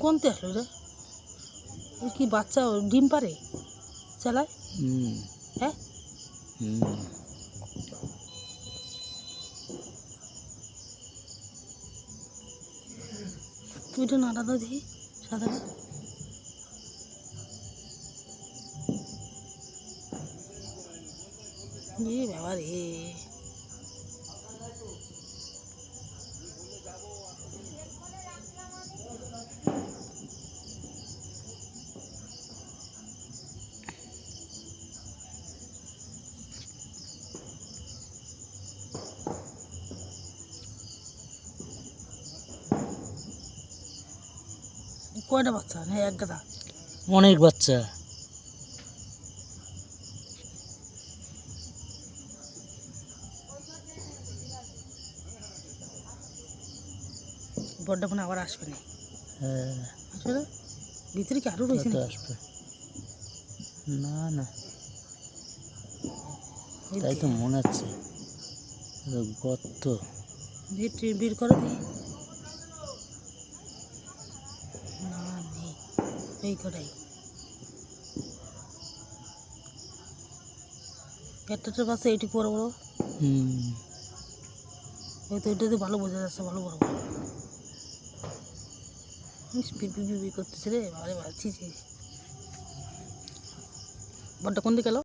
কোনতে আসলো রে? কি বাচ্চা ডিম পারে চালায়? হ্যাঁ তুই তো নাড়া দাও দেখি সাদাটা। বাবা রে, কয়টা বাচ্চা? না এক গাদা? অনেক বাচ্চা। বড্ডা মনে আবার আসবে না। হ্যাঁ আসলে ভিতরে কি আরো রয়েছে? আসবে না না, তাই তো মনে হচ্ছে গর্ত। বের করো দেখি। না নেই, এই কটাই। একটা বাচ্চা এইটুকু বড় বড়। ওই তো ওইটা তো ভালো বোঝা যাচ্ছে, ভালো বড় বড় করতেছে রে। বাবারে বাচ্চি বড্ডা কোন দিকে গেল?